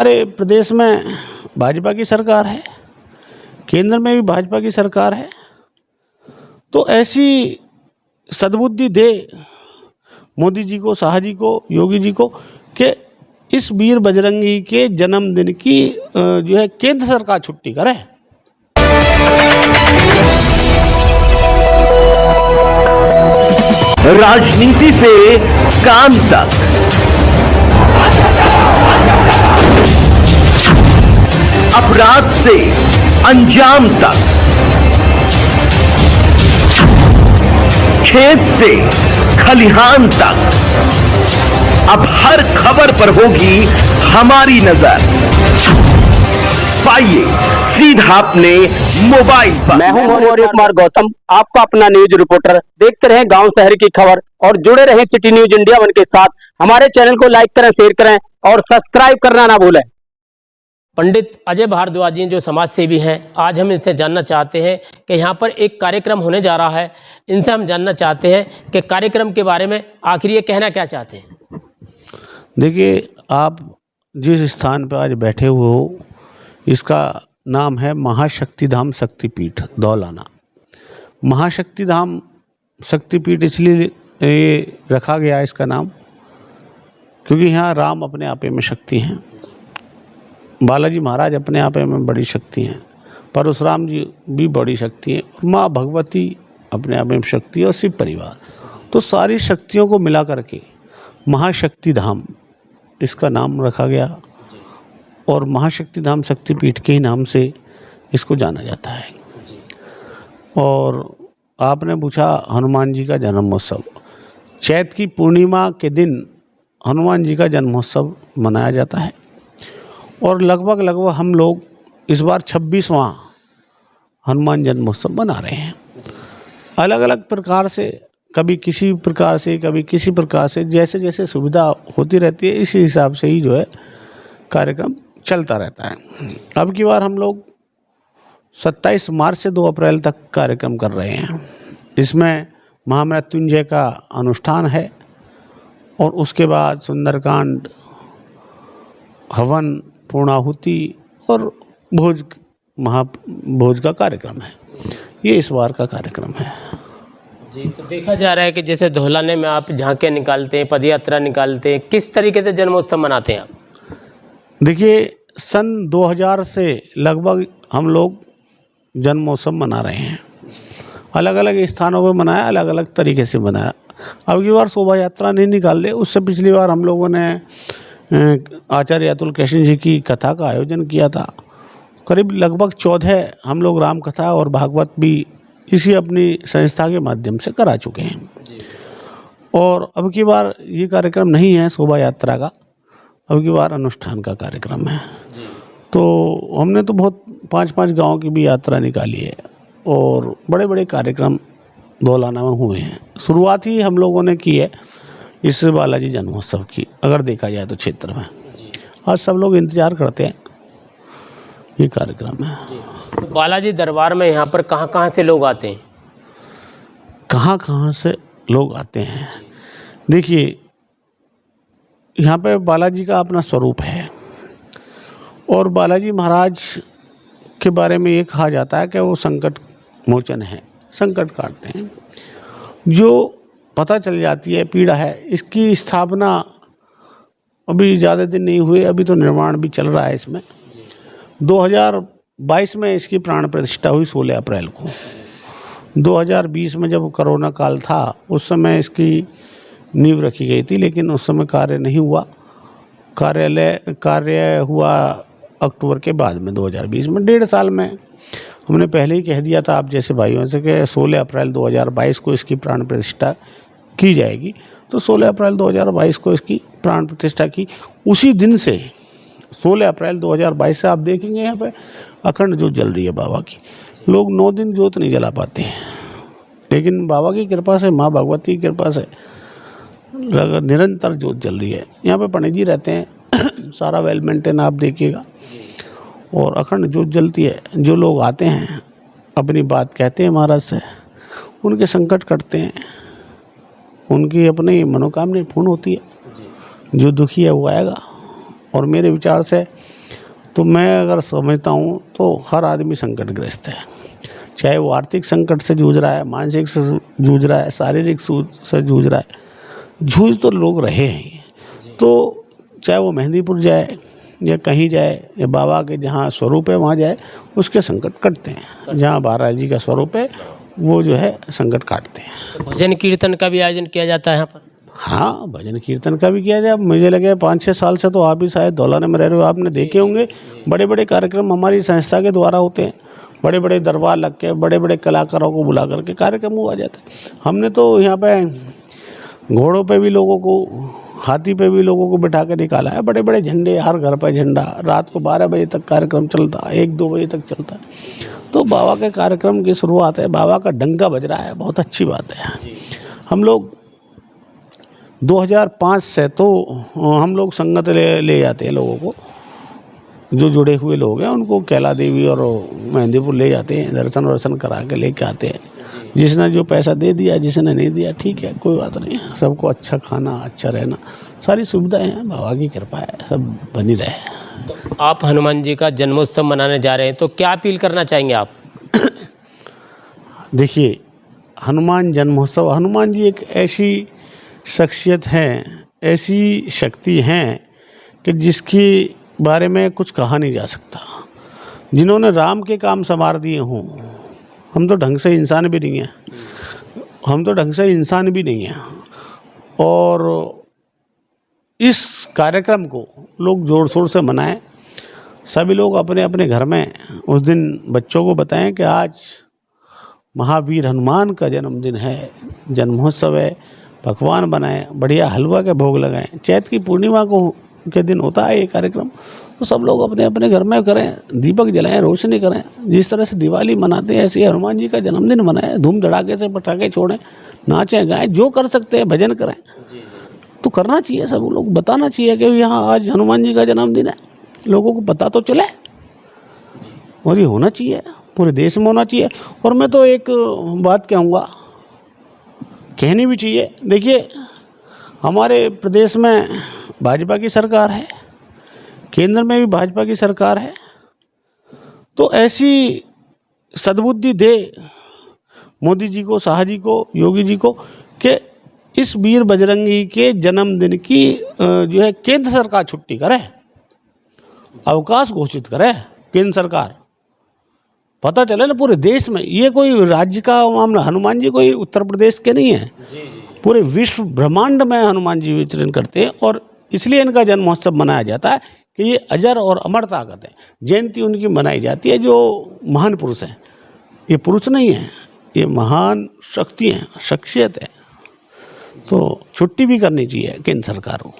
हमारे प्रदेश में भाजपा की सरकार है, केंद्र में भी भाजपा की सरकार है, तो ऐसी सद्बुद्धि दे मोदी जी को, शाह जी को, योगी जी को कि इस वीर बजरंगी के जन्मदिन की जो है केंद्र सरकार छुट्टी करे। राजनीति से काम तक, अपराध से अंजाम तक, खेत से खलिहान तक, अब हर खबर पर होगी हमारी नजर। पाइए सीधा अपने मोबाइल पर। मैं हूं मौर्य कुमार गौतम, आपका अपना न्यूज रिपोर्टर। देखते रहें गांव शहर की खबर और जुड़े रहें सिटी न्यूज इंडिया वन के साथ। हमारे चैनल को लाइक करें, शेयर करें और सब्सक्राइब करना ना भूलें। पंडित अजय भारद्वाज जी जो समाज सेवी हैं, आज हम इनसे जानना चाहते हैं कि यहाँ पर एक कार्यक्रम होने जा रहा है। इनसे हम जानना चाहते हैं कि कार्यक्रम के बारे में आखिर ये कहना क्या चाहते हैं। देखिए, आप जिस स्थान पर आज बैठे हुए हो, इसका नाम है महाशक्तिधाम शक्तिपीठ दौलाना। महाशक्तिधाम शक्तिपीठ इसलिए ये रखा गया इसका नाम क्योंकि यहाँ राम अपने आपे में शक्ति हैं, बालाजी महाराज अपने आपे में बड़ी शक्ति हैं, परशुराम जी भी बड़ी शक्ति हैं, माँ भगवती अपने आप में शक्ति है और शिव परिवार। तो सारी शक्तियों को मिला करके महाशक्तिधाम इसका नाम रखा गया और महाशक्तिधाम शक्तिपीठ के ही नाम से इसको जाना जाता है। और आपने पूछा हनुमान जी का जन्मोत्सव, चैत की पूर्णिमा के दिन हनुमान जी का जन्मोत्सव मनाया जाता है और लगभग हम लोग इस बार 26वां हनुमान जन्मोत्सव मना रहे हैं। अलग अलग प्रकार से, कभी किसी प्रकार से, कभी किसी प्रकार से, जैसे जैसे सुविधा होती रहती है इसी हिसाब से ही जो है कार्यक्रम चलता रहता है। अब की बार हम लोग 27 मार्च से 2 अप्रैल तक कार्यक्रम कर रहे हैं। इसमें महामृत्युंजय का अनुष्ठान है और उसके बाद सुंदरकांड, हवन, पूर्णाहुति और महाभोज का कार्यक्रम है। ये इस बार का कार्यक्रम है जी। तो देखा जा रहा है कि जैसे धौलाने में आप झांकियाँ निकालते हैं, पदयात्रा निकालते हैं, किस तरीके से जन्मोत्सव मनाते हैं आप? देखिए, सन 2000 से लगभग हम लोग जन्मोत्सव मना रहे हैं। अलग अलग स्थानों पर मनाया, अलग अलग तरीके से मनाया। अब की बार शोभा यात्रा नहीं निकाल रहे। उससे पिछली बार हम लोगों ने आचार्य अतुल कृष्ण जी की कथा का आयोजन किया था। करीब लगभग 14 हम लोग राम कथा और भागवत भी इसी अपनी संस्था के माध्यम से करा चुके हैं। और अब की बार ये कार्यक्रम नहीं है शोभा यात्रा का, अब की बार अनुष्ठान का कार्यक्रम है। तो हमने तो बहुत 5-5 गांव की भी यात्रा निकाली है और बड़े बड़े कार्यक्रम दौलाना में हुए हैं। शुरुआत ही हम लोगों ने की है इस बालाजी जन्मोत्सव की, अगर देखा जाए तो क्षेत्र में आज सब लोग इंतज़ार करते हैं ये कार्यक्रम है। तो बालाजी दरबार में यहाँ पर कहाँ से लोग आते हैं? कहाँ से लोग आते हैं? देखिए, यहाँ पे बालाजी का अपना स्वरूप है और बालाजी महाराज के बारे में ये कहा जाता है कि वो संकट मोचन है, संकट काटते हैं। जो पता चल जाती है पीड़ा है, इसकी स्थापना अभी ज़्यादा दिन नहीं हुए, अभी तो निर्माण भी चल रहा है इसमें। 2022 में इसकी प्राण प्रतिष्ठा हुई 16 अप्रैल को। 2020 में जब कोरोना काल था उस समय इसकी नींव रखी गई थी, लेकिन उस समय कार्य नहीं हुआ। कार्य हुआ अक्टूबर के बाद में 2020 में। 1.5 साल में हमने पहले ही कह दिया था आप जैसे भाइयों से कि 16 अप्रैल 2022 को इसकी प्राण प्रतिष्ठा की जाएगी। तो 16 अप्रैल 2022 को इसकी प्राण प्रतिष्ठा की। उसी दिन से 16 अप्रैल 2022 से आप देखेंगे यहाँ पे अखंड ज्योत जल रही है बाबा की। लोग 9 दिन ज्योत नहीं जला पाते हैं, लेकिन बाबा की कृपा से, माँ भगवती की कृपा से निरंतर ज्योत जल रही है। यहाँ पे पंडित जी रहते हैं, सारा वेल मेंटेन आप देखिएगा और अखंड ज्योत जलती है। जो लोग आते हैं अपनी बात कहते हैं महाराज से, उनके संकट कटते हैं, उनकी अपनी मनोकामना पूर्ण होती है। जो दुखी है वो आएगा। और मेरे विचार से तो मैं अगर समझता हूँ तो हर आदमी संकटग्रस्त है, चाहे वो आर्थिक संकट से जूझ रहा है, मानसिक से जूझ रहा है, शारीरिक से जूझ रहा है, जूझ तो लोग रहे हैं। तो चाहे वो मेहंदीपुर जाए या कहीं जाए या बाबा के जहाँ स्वरूप है वहाँ जाए, उसके संकट कटते हैं। जहाँ महाराज जी का स्वरूप है वो जो है संकट काटते हैं। भजन कीर्तन का भी आयोजन किया जाता है यहाँ पर? हाँ, भजन कीर्तन का भी किया जाए। मुझे लगे 5-6 साल से तो आप भी शायद दौलाना में रह रहे हो, आपने देखे होंगे बड़े बड़े कार्यक्रम हमारी संस्था के द्वारा होते हैं। बड़े बड़े दरबार लग के बड़े बड़े कलाकारों को बुला करके कार्यक्रम हुआ जाता है। हमने तो यहाँ पे घोड़ों पे भी लोगों को, हाथी पे भी लोगों को बिठा के निकाला है। बड़े बड़े झंडे, हर घर पर झंडा, रात को 12 बजे तक कार्यक्रम चलता है, 1-2 बजे तक चलता है। तो बाबा के कार्यक्रम की शुरुआत है, बाबा का डंका बज रहा है, बहुत अच्छी बात है। हम लोग 2005 से तो हम लोग संगत ले जाते हैं लोगों को, जो जुड़े हुए लोग हैं उनको कैला देवी और मेहंदीपुर ले जाते हैं, दर्शन वर्शन करा के लेके आते हैं। जिसने जो पैसा दे दिया, जिसने नहीं दिया ठीक है, कोई बात नहीं। सबको अच्छा खाना, अच्छा रहना, सारी सुविधाएं हैं, बाबा की कृपा है, सब बनी रहे। तो आप हनुमान जी का जन्मोत्सव मनाने जा रहे हैं, तो क्या अपील करना चाहेंगे आप? देखिए, हनुमान जन्मोत्सव, हनुमान जी एक ऐसी शख्सियत हैं, ऐसी शक्ति हैं कि जिसके बारे में कुछ कहा नहीं जा सकता। जिन्होंने राम के काम संवार दिए हों, हम तो ढंग से इंसान भी नहीं हैं, और इस कार्यक्रम को लोग जोर शोर से मनाएं। सभी लोग अपने अपने घर में उस दिन बच्चों को बताएं कि आज महावीर हनुमान का जन्मदिन है, जन्मोत्सव है, पकवान बनाएं, बढ़िया हलवा के भोग लगाएं। चैत की पूर्णिमा को के दिन होता है ये कार्यक्रम, तो सब लोग अपने अपने घर में करें, दीपक जलाएं, रोशनी करें। जिस तरह से दिवाली मनाते हैं ऐसे हनुमान जी का जन्मदिन मनाएं, धूम धड़ाके से पटाखे छोड़ें, नाचें गाएं, जो कर सकते हैं, भजन करें तो करना चाहिए। सब लोग बताना चाहिए कि यहाँ आज हनुमान जी का जन्मदिन है, लोगों को पता तो चले, और ये होना चाहिए, पूरे देश में होना चाहिए। और मैं तो एक बात कहूँगा, कहनी भी चाहिए। देखिए, हमारे प्रदेश में भाजपा की सरकार है, केंद्र में भी भाजपा की सरकार है, तो ऐसी सद्बुद्धि दे मोदी जी को, शाह जी को, योगी जी को कि इस वीर बजरंगी के जन्मदिन की जो है केंद्र सरकार छुट्टी करे, अवकाश घोषित करे केंद्र सरकार। पता चले ना पूरे देश में, ये कोई राज्य का मामला, हनुमान जी कोई उत्तर प्रदेश के नहीं है, पूरे विश्व ब्रह्मांड में हनुमान जी विचरण करते हैं, और इसलिए इनका जन्मोत्सव मनाया जाता है कि ये अजर और अमर ताकत है। जयंती उनकी मनाई जाती है जो महान पुरुष हैं। ये पुरुष नहीं है, ये महान शक्ति हैं, शख्सियत है। तो छुट्टी भी करनी चाहिए केंद्र सरकार को।